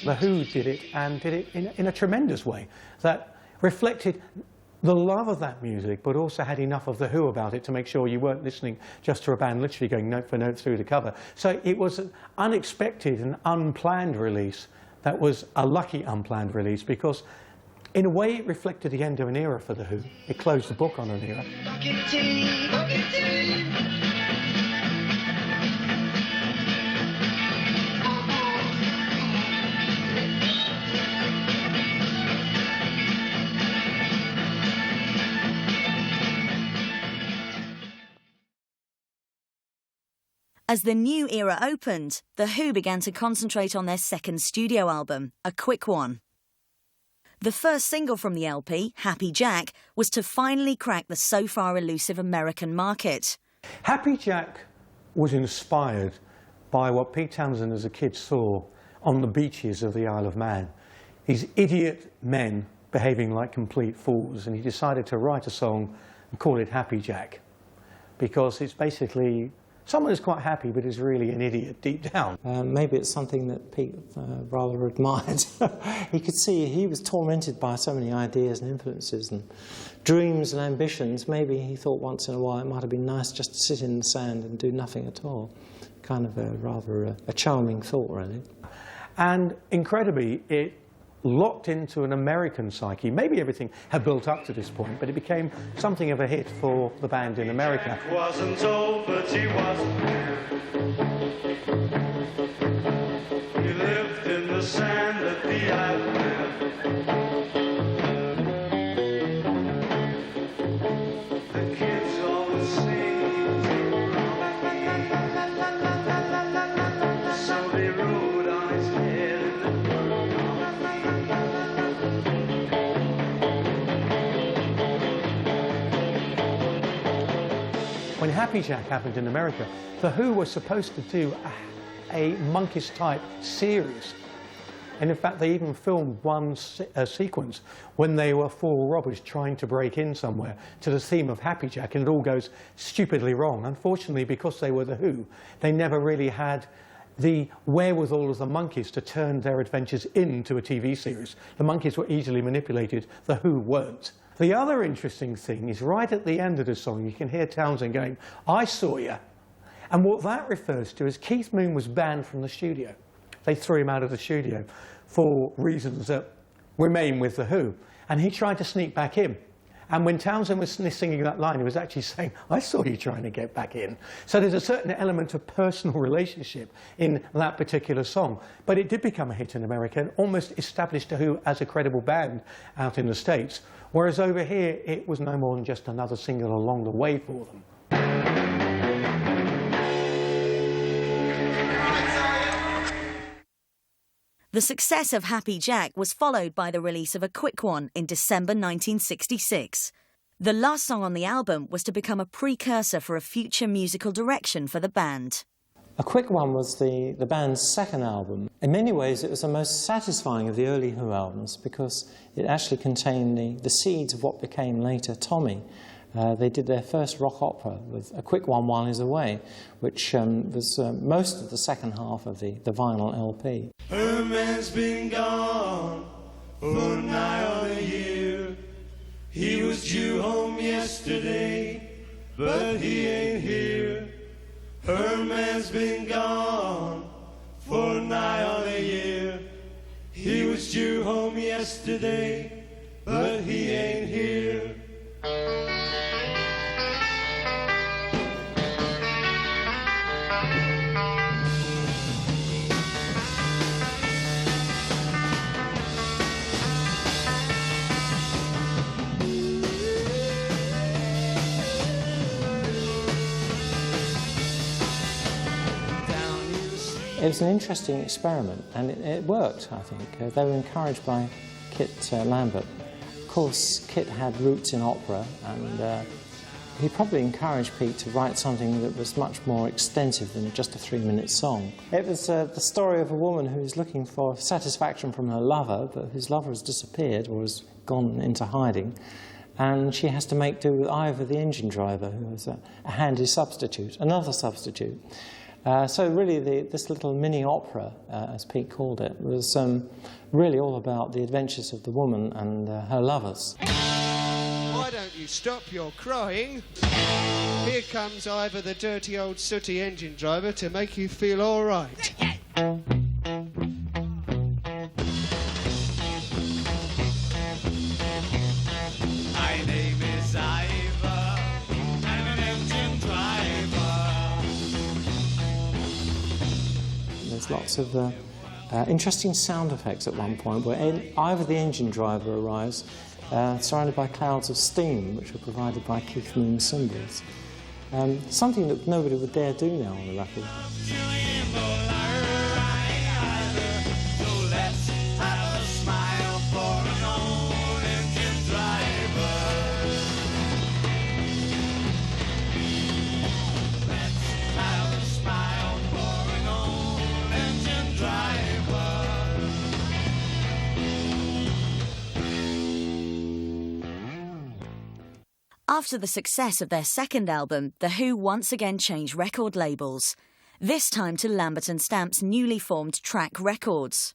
The Who did it, and did it in a tremendous way that reflected the love of that music, but also had enough of The Who about it to make sure you weren't listening just to a band literally going note for note through the cover. So it was an unexpected and unplanned release that was a lucky unplanned release, because in a way it reflected the end of an era for The Who. It closed the book on an era. Bucket tea, bucket tea. As the new era opened, The Who began to concentrate on their second studio album, a quick one. The first single from the LP, Happy Jack, was to finally crack the so far elusive American market. Happy Jack was inspired by what Pete Townshend as a kid saw on the beaches of the Isle of Man. These idiot men behaving like complete fools, and he decided to write a song and call it Happy Jack, because it's basically someone who's quite happy but is really an idiot deep down. Maybe it's something that Pete rather admired. He could see he was tormented by so many ideas and influences and dreams and ambitions. Maybe he thought once in a while it might have been nice just to sit in the sand and do nothing at all. Kind of a charming thought, really. And incredibly, it locked into an American psyche. Maybe everything had built up to this point, but it became something of a hit for the band in America. Jack wasn't old, but he wasn't new. He lived in the sand at the Isle of Man. The kids always sing, so they rode on his head. When Happy Jack happened in America, The Who were supposed to do a Monkees-type series. And in fact, they even filmed one sequence when they were four robbers trying to break in somewhere to the theme of Happy Jack, and it all goes stupidly wrong. Unfortunately, because they were The Who, they never really had the wherewithal of the Monkees to turn their adventures into a TV series. The Monkees were easily manipulated, The Who weren't. The other interesting thing is right at the end of the song, you can hear Townshend going, "I saw ya." And what that refers to is Keith Moon was banned from the studio. They threw him out of the studio for reasons that remain with The Who. And he tried to sneak back in. And when Townshend was singing that line, he was actually saying, "I saw you trying to get back in." So there's a certain element of personal relationship in that particular song. But it did become a hit in America and almost established The Who as a credible band out in the States. Whereas over here, it was no more than just another single along the way for them. The success of Happy Jack was followed by the release of a quick one in December 1966. The last song on the album was to become a precursor for a future musical direction for the band. A Quick One was the band's second album. In many ways, it was the most satisfying of the early Who albums because it actually contained the seeds of what became later Tommy. They did their first rock opera with A Quick One While He's Away, which was most of the second half of the vinyl LP. Her man's been gone for nigh on a year. He was due home yesterday, but he ain't here. Her man's been gone for nigh on a year. He was due home yesterday, but he ain't here. It was an interesting experiment, and it worked, I think. They were encouraged by Kit Lambert. Of course, Kit had roots in opera, and he probably encouraged Pete to write something that was much more extensive than just a 3-minute song. It was the story of a woman who is looking for satisfaction from her lover, but whose lover has disappeared or has gone into hiding, and she has to make do with Ivor, the engine driver, who is a handy substitute, another substitute. So really, this little mini-opera, as Pete called it, was really all about the adventures of the woman and her lovers. Why don't you stop your crying? Here comes Ivor, the dirty old sooty engine driver, to make you feel all right. My name is Ivor, I'm an engine driver. There's lots of interesting sound effects at one point where Ivor the engine driver arrives surrounded by clouds of steam which were provided by Keith Moon's cymbals. Something that nobody would dare do now on the record. After the success of their second album, The Who once again changed record labels, this time to Lambert and Stamp's newly formed Track Records.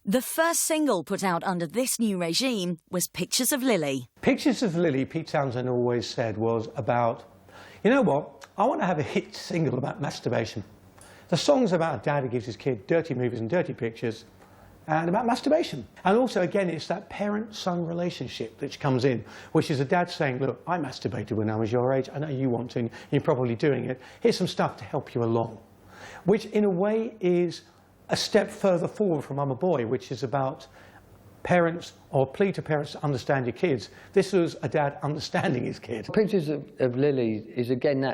The first single put out under this new regime was Pictures of Lily. Pictures of Lily, Pete Townshend always said, was about, you know what, I want to have a hit single about masturbation. The song's about a dad who gives his kid dirty movies and dirty pictures, and about masturbation. And also, again, it's that parent-son relationship that comes in, which is a dad saying, look, I masturbated when I was your age, I know you want to, and you're probably doing it. Here's some stuff to help you along. Which, in a way, is a step further forward from I'm a Boy, which is about parents, or plea to parents to understand your kids. This was a dad understanding his kid. Pictures of Lily is again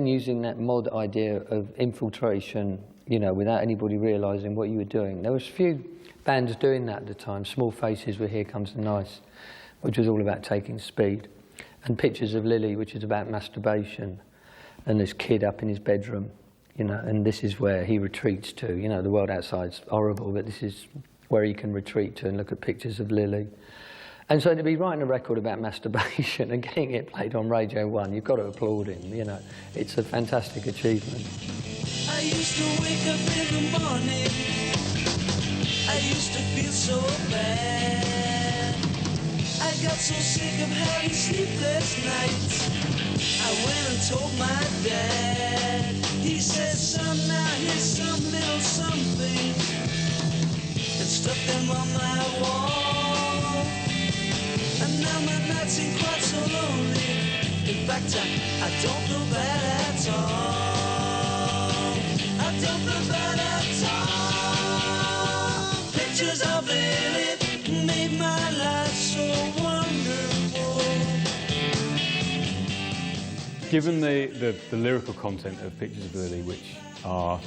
using that mod idea of infiltration, you know, without anybody realising what you were doing. There was a few bands doing that at the time. Small Faces with Here Comes the Nice, which was all about taking speed. And Pictures of Lily, which is about masturbation. And this kid up in his bedroom, you know, and this is where he retreats to. You know, the world outside's horrible, but this is where he can retreat to and look at Pictures of Lily. And so to be writing a record about masturbation and getting it played on Radio 1, you've got to applaud him, you know. It's a fantastic achievement. I used to wake up in the morning, I used to feel so bad. I got so sick of having sleepless nights, I went and told my dad. He said, son, now here's some little something, and stuck them on my wall. And now my nights ain't quite so lonely, in fact I don't feel bad at all. I don't feel bad at all. Pictures of Lily made my life so wonderful. Given the lyrical content of Pictures of Lily, which are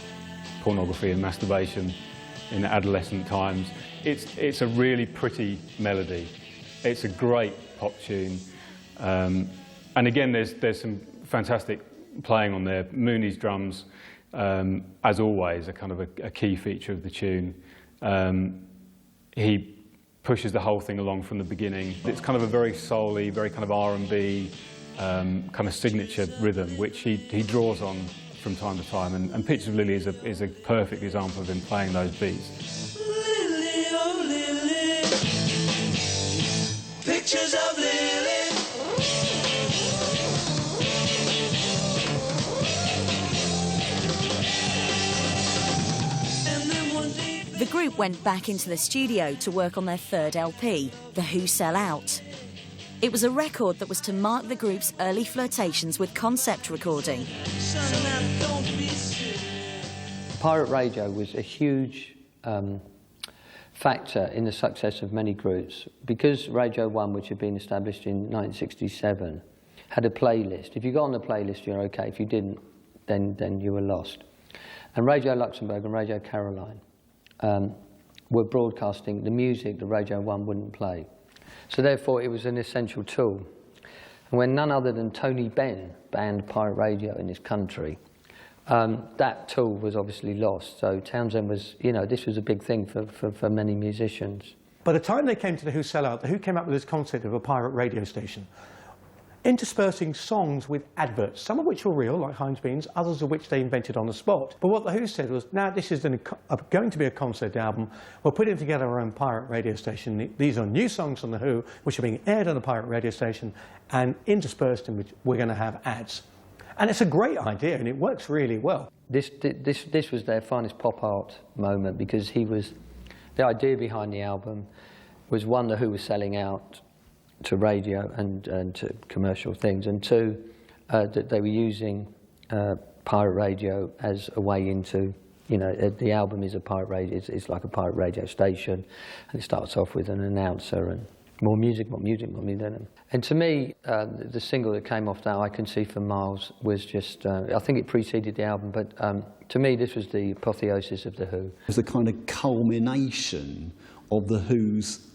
pornography and masturbation in adolescent times, it's a really pretty melody. It's a great pop tune. And again, there's some fantastic playing on there. Mooney's drums, as always, are kind of a key feature of the tune. He pushes the whole thing along from the beginning. It's kind of a very soul-y, very kind of R&B, kind of signature rhythm, which he draws on from time to time. And Pictures of Lily is a perfect example of him playing those beats. Lily, oh Lily, pictures of Lily. The group went back into the studio to work on their third LP, The Who Sell Out. It was a record that was to mark the group's early flirtations with concept recording. Pirate radio was a huge factor in the success of many groups, because Radio 1, which had been established in 1967, had a playlist. If you got on the playlist, you're okay. If you didn't, then you were lost. And Radio Luxembourg and Radio Caroline were broadcasting the music that Radio 1 wouldn't play. So therefore, it was an essential tool. And when none other than Tony Benn banned pirate radio in this country, that tool was obviously lost. So Townshend was, you know, this was a big thing for many musicians. By the time they came to The Who Sell Out, The Who came up with this concept of a pirate radio station, interspersing songs with adverts, some of which were real, like Heinz Beans, others of which they invented on the spot. But what The Who said was, now this is going to be a concept album, we're putting together our own pirate radio station. These are new songs from The Who, which are being aired on a pirate radio station, and interspersed in which we're going to have ads. And it's a great idea, and it works really well. This was their finest pop art moment, because the idea behind the album was, one, The Who was selling out to radio and to commercial things, and two, that they were using pirate radio as a way into, you know, the album is a pirate radio, it's like a pirate radio station, and it starts off with an announcer and more music. And to me, the single that came off that, I Can See for Miles, was just, I think it preceded the album, but to me this was the apotheosis of The Who. It's a kind of culmination of The Who's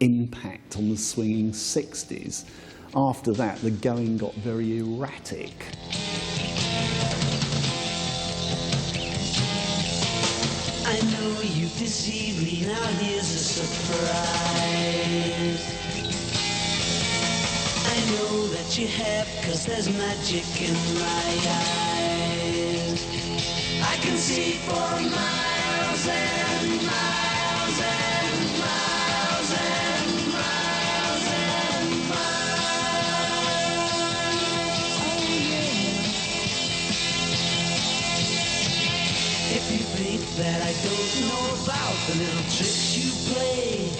impact on the swinging 60s. After that, the going got very erratic. I know you deceived me, now here's a surprise. I you have, 'cause there's magic in my eyes. I can see for miles and miles and miles and miles and miles. Oh yeah. If you think that I don't know about the little tricks you play.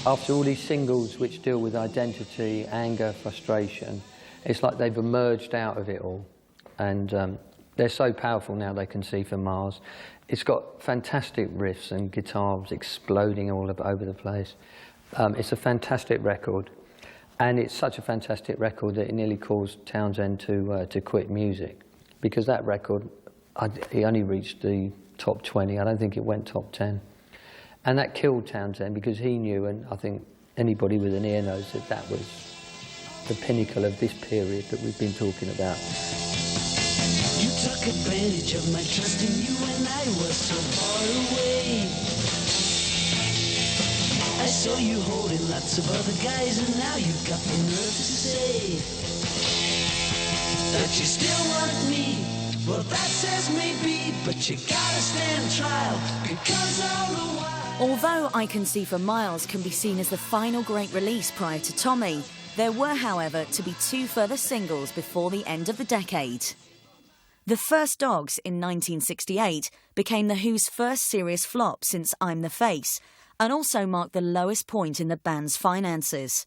After all these singles which deal with identity, anger, frustration, it's like they've emerged out of it all. And they're so powerful now, They Can See from Mars. It's got fantastic riffs and guitars exploding all over the place. It's a fantastic record. And it's such a fantastic record that it nearly caused Townshend to quit music. Because that record, he only reached the top 20. I don't think it went top 10. And that killed Townshend because he knew, and I think anybody with an ear knows, that that was the pinnacle of this period that we've been talking about. You took advantage of my trust in you when I was so far away. I saw you holding lots of other guys, and now you've got the nerve to say that you still want me. Well, that says maybe, but you gotta stand trial, because all the while... Although I Can See for Miles can be seen as the final great release prior to Tommy, there were, however, to be 2 further singles before the end of the decade. The First Dogs in 1968 became The Who's first serious flop since I'm the Face, and also marked the lowest point in the band's finances.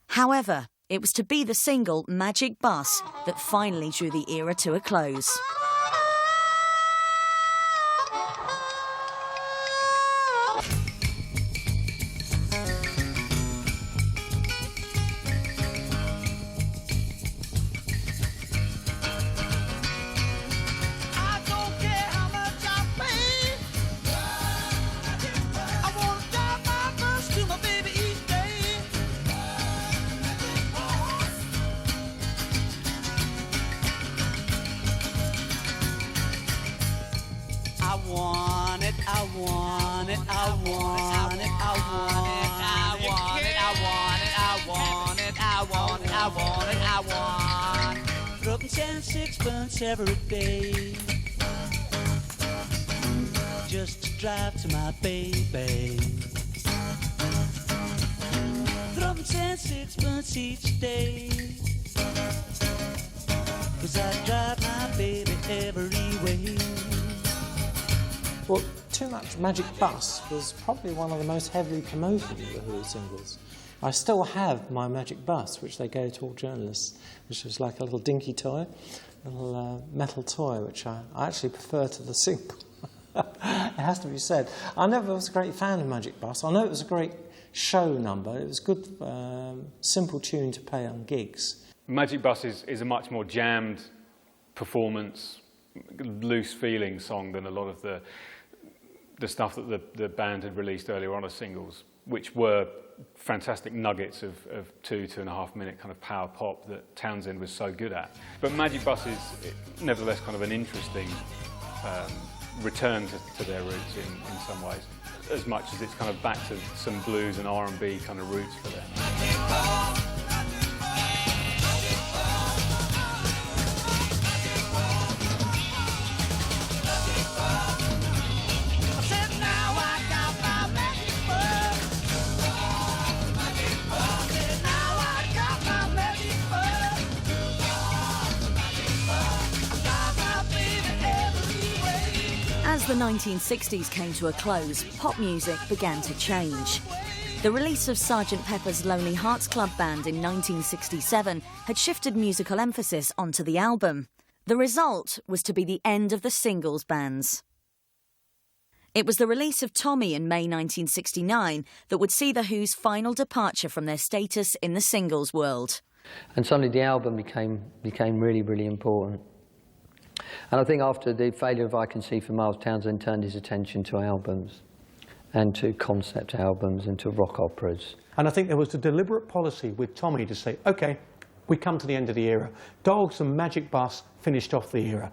However, it was to be the single Magic Bus that finally drew the era to a close. Every day, just to drive to my baby. Throw me 10 6 each day, 'cause I drive my baby every way. Well, Too Much Magic Bus was probably one of the most heavily promoted of the Who singles. I still have my Magic Bus, which they gave to all journalists, which was like a little dinky toy. A little metal toy, which I actually prefer to the single. It has to be said. I never was a great fan of Magic Bus. I know it was a great show number. It was a good, simple tune to play on gigs. Magic Bus is a much more jammed performance, loose feeling song than a lot of the stuff that the band had released earlier on as singles, which were fantastic nuggets of 2.5 minute kind of power pop that Townshend was so good at. But Magic Bus is nevertheless kind of an interesting return to their roots in some ways, as much as it's kind of back to some blues and R&B kind of roots for them. As the 1960s came to a close, pop music began to change. The release of Sgt. Pepper's Lonely Hearts Club Band in 1967 had shifted musical emphasis onto the album. The result was to be the end of the singles bands. It was the release of Tommy in May 1969 that would see The Who's final departure from their status in the singles world. And suddenly the album became really, really important. And I think after the failure of I Can See for Miles, Townshend turned his attention to albums and to concept albums and to rock operas. And I think there was a deliberate policy with Tommy to say, OK, we come to the end of the era. Dogs and Magic Bus finished off the era.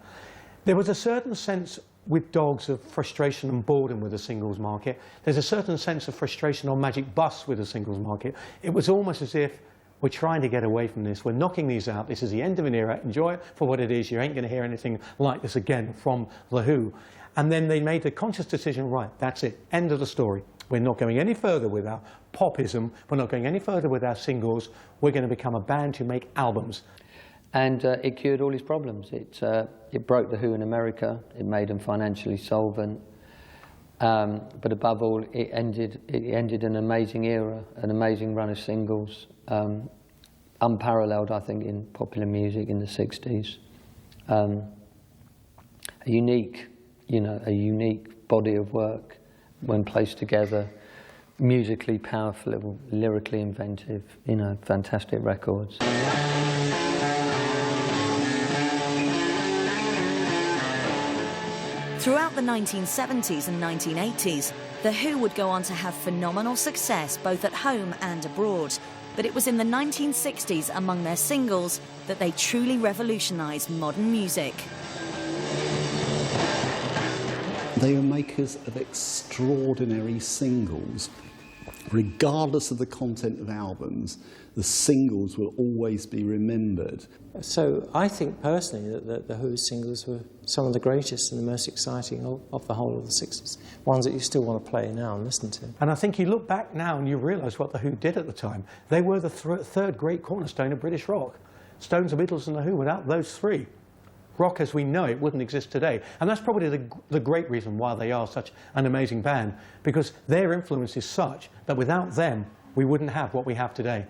There was a certain sense with Dogs of frustration and boredom with the singles market. There's a certain sense of frustration on Magic Bus with the singles market. It was almost as if we're trying to get away from this. We're knocking these out. This is the end of an era. Enjoy it for what it is. You ain't going to hear anything like this again from The Who. And then they made the conscious decision, right, that's it, end of the story. We're not going any further with our popism. We're not going any further with our singles. We're going to become a band who make albums. And it cured all his problems. It broke The Who in America. It made them financially solvent. But above all, it ended an amazing era, an amazing run of singles, unparalleled, I think, in popular music in the 60s. A unique body of work when placed together, musically powerful, lyrically inventive, fantastic records. Throughout the 1970s and 1980s, The Who would go on to have phenomenal success both at home and abroad. But it was in the 1960s, among their singles, that they truly revolutionised modern music. They were makers of extraordinary singles. Regardless of the content of albums, the singles will always be remembered. So I think personally that the Who's singles were some of the greatest and the most exciting of the whole of the 60s, ones that you still want to play now and listen to. And I think you look back now and you realise what The Who did at the time. They were the third great cornerstone of British rock. Stones, the Beatles and The Who, without those three, rock as we know it wouldn't exist today. And that's probably the great reason why they are such an amazing band, because their influence is such that without them, we wouldn't have what we have today.